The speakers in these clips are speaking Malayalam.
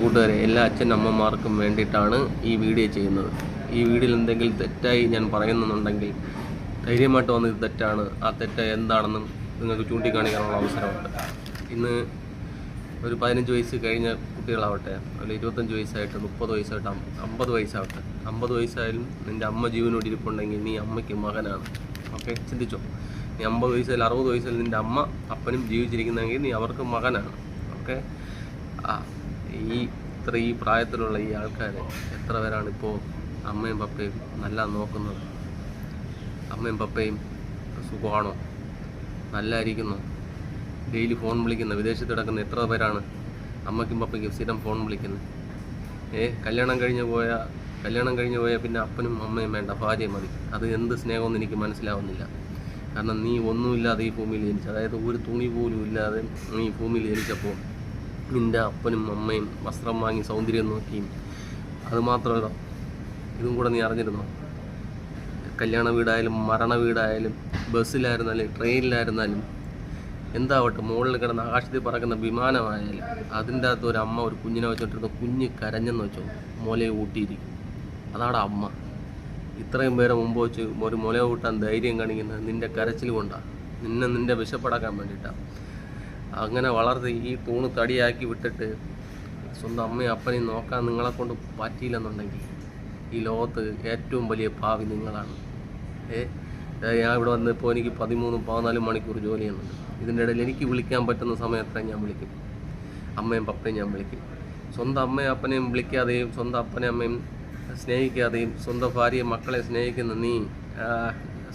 കൂട്ടുകാരെ, എല്ലാ അച്ഛനമ്മമാർക്കും വേണ്ടിയിട്ടാണ് ഈ വീഡിയോ ചെയ്യുന്നത്. ഈ വീഡിയോയിൽ എന്തെങ്കിലും തെറ്റായി ഞാൻ പറയുന്നുണ്ടെങ്കിൽ ധൈര്യമായിട്ട് വന്ന് ഇത് തെറ്റാണ്, ആ തെറ്റ് എന്താണെന്നും നിങ്ങൾക്ക് ചൂണ്ടിക്കാണിക്കാനുള്ള അവസരമുണ്ട്. ഇന്ന് ഒരു 15 വയസ്സ് കഴിഞ്ഞ കുട്ടികളാവട്ടെ, അല്ലെങ്കിൽ 25 വയസ്സായിട്ട് 30 വയസ്സായിട്ട് 50 വയസ്സാവട്ടെ, 50 വയസ്സായാലും നിൻ്റെ അമ്മ ജീവനോട് ഇരിപ്പുണ്ടെങ്കിൽ നീ അമ്മയ്ക്ക് മകനാണ്. ഓക്കെ, ചിന്തിച്ചോ. നീ 50 വയസ്സായാലും 60 വയസ്സായാലും നിൻ്റെ അമ്മ അപ്പനും ജീവിച്ചിരിക്കുന്നെങ്കിൽ നീ അവർക്ക് മകനാണ്. ഓക്കെ, ഈ പ്രായത്തിലുള്ള ഈ ആൾക്കാരെ എത്ര പേരാണ് ഇപ്പോൾ അമ്മയും പപ്പയും നല്ല നോക്കുന്നത്? അമ്മയും പപ്പയും സുഖമാണോ? നല്ലതായിരിക്കുന്നോ? ഡെയിലി ഫോൺ വിളിക്കുന്ന, വിദേശത്ത് കിടക്കുന്ന എത്ര പേരാണ് അമ്മയ്ക്കും പപ്പയ്ക്കും സ്ഥിരം ഫോൺ വിളിക്കുന്നത്? കല്യാണം കഴിഞ്ഞ് പോയാൽ പിന്നെ അപ്പനും അമ്മയും വേണ്ട, ഭാര്യയും മതി. അത് എന്ത് സ്നേഹമെന്ന് എനിക്ക് മനസ്സിലാവുന്നില്ല. കാരണം നീ ഒന്നുമില്ലാതെ ഈ ഭൂമിയിൽ ജനിച്ചു, അതായത് ഒരു തുണി പോലും ഇല്ലാതെ നീ ഈ ഭൂമിയിൽ ജനിച്ചപ്പോൾ നിൻ്റെ അപ്പനും അമ്മയും വസ്ത്രം വാങ്ങി സൗന്ദര്യം നോക്കിയും, അതുമാത്രമല്ല ഇതും കൂടെ നീ അറിഞ്ഞിരുന്നോ? കല്യാണ വീടായാലും മരണ വീടായാലും ബസ്സിലായിരുന്നാലും ട്രെയിനിലായിരുന്നാലും എന്താവട്ടെ, മുകളിൽ കിടന്ന് ആകാശത്തിൽ പറക്കുന്ന വിമാനമായാലും അതിൻ്റെ അകത്ത് ഒരു അമ്മ ഒരു കുഞ്ഞിനെ വെച്ചോണ്ടിരുന്ന കുഞ്ഞ് കരഞ്ഞെന്ന് വെച്ചോ, മുലയെ ഊട്ടിയിരിക്കും. അതാണ് അമ്മ. ഇത്രയും പേരെ മുമ്പ് വെച്ച് ഒരു മുലയെ ഊട്ടാൻ ധൈര്യം കാണിക്കുന്നത് നിൻ്റെ കരച്ചിൽ കൊണ്ടാണ്, നിൻ്റെ വിശപ്പടക്കാൻ വേണ്ടിയിട്ടാണ്. അങ്ങനെ വളർത്തി ഈ തൂണ് തടിയാക്കി വിട്ടിട്ട് സ്വന്തം അമ്മയും അപ്പനെയും നോക്കാൻ നിങ്ങളെക്കൊണ്ട് പറ്റിയില്ലെന്നുണ്ടെങ്കിൽ ഈ ലോകത്ത് ഏറ്റവും വലിയ ഭാവി നിങ്ങളാണ്. ഞാൻ ഇവിടെ വന്ന് ഇപ്പോൾ എനിക്ക് 13-14 മണിക്കൂർ ജോലി ചെയ്യുന്നുണ്ട്. ഇതിൻ്റെ ഇടയിൽ എനിക്ക് വിളിക്കാൻ പറ്റുന്ന സമയത്ര ഞാൻ വിളിക്കും, അമ്മയും പപ്പയും ഞാൻ വിളിക്കും. സ്വന്തം അമ്മയും അപ്പനെയും വിളിക്കാതെയും സ്വന്തം അപ്പനെയും അമ്മയും സ്നേഹിക്കാതെയും സ്വന്തം ഭാര്യയും മക്കളെ സ്നേഹിക്കുന്ന നീ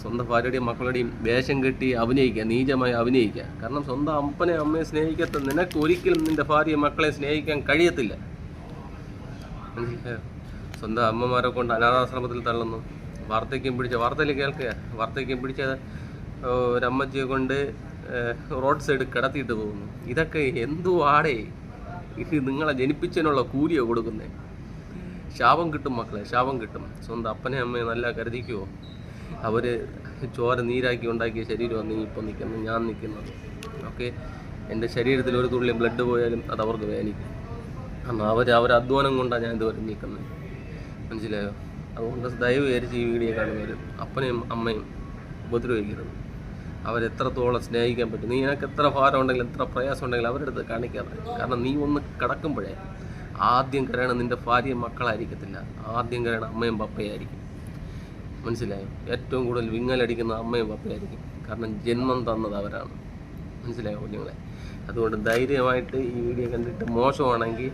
സ്വന്തം ഭാര്യയുടെയും മക്കളുടെയും വേഷം കെട്ടി അഭിനയിക്കുക, നീചമായി അഭിനയിക്കുക. കാരണം സ്വന്തം അപ്പനെ അമ്മയെ സ്നേഹിക്കാത്ത നിനക്ക് ഒരിക്കലും നിൻ്റെ ഭാര്യയും മക്കളെ സ്നേഹിക്കാൻ കഴിയത്തില്ല. സ്വന്തം അമ്മമാരെ കൊണ്ട് അനാഥാശ്രമത്തിൽ തള്ളുന്നു, വാർത്തയിൽ കേൾക്കുക, വാർത്തയ്ക്കും പിടിച്ച ഒരമ്മച്ചിയെ കൊണ്ട് റോഡ് സൈഡ് കിടത്തിയിട്ട് പോകുന്നു. ഇതൊക്കെ എന്തുവാടേ? ഇത് നിങ്ങളെ ജനിപ്പിച്ചതിനുള്ള കൂലിയോ കൊടുക്കുന്നത്? ശാപം കിട്ടും മക്കളെ, ശാപം കിട്ടും. സ്വന്തം അപ്പനെ അമ്മയെ നല്ല കരുതിക്കുമോ? അവർ ചോര നീരാക്കി ഉണ്ടാക്കിയ ശരീരമാണ് നീ ഇപ്പം നിൽക്കുന്നത്, ഞാൻ നിൽക്കുന്നത്. ഓക്കെ, എൻ്റെ ശരീരത്തിൽ ഒരു തുള്ളി ബ്ലഡ് പോയാലും അത് അവർക്ക് വേദനിക്കും. കാരണം അവർ അധ്വാനം കൊണ്ടാണ് ഞാൻ ഇതുവരെ നിൽക്കുന്നത്. മനസ്സിലായോ? അതുകൊണ്ട് ദയവ് വിചാരിച്ച് ഈ വീഡിയോ കാണുന്നവർ അപ്പനെയും അമ്മയും ഉപദ്രവിക്കരുത്. അവരെത്രത്തോളം സ്നേഹിക്കാൻ പറ്റും, നീ എനിക്ക് എത്ര ഭാരം ഉണ്ടെങ്കിലും എത്ര പ്രയാസം ഉണ്ടെങ്കിലും അവരുടെ അടുത്ത് കാണിക്കാതെ. കാരണം നീ ഒന്ന് കിടക്കുമ്പോഴേ ആദ്യം കരയണം നിൻ്റെ ഭാര്യയും മക്കളായിരിക്കത്തില്ല, ആദ്യം കരയണം അമ്മയും പപ്പയായിരിക്കും. മനസ്സിലായോ? ഏറ്റവും കൂടുതൽ വിങ്ങലടിക്കുന്ന അമ്മയും പപ്പയായിരിക്കും. കാരണം ജന്മം തന്നത് അവരാണ്. മനസ്സിലായോ കുഞ്ഞുങ്ങളെ? അതുകൊണ്ട് ധൈര്യമായിട്ട് ഈ വീഡിയോ കണ്ടിട്ട് മോശമാണെങ്കിൽ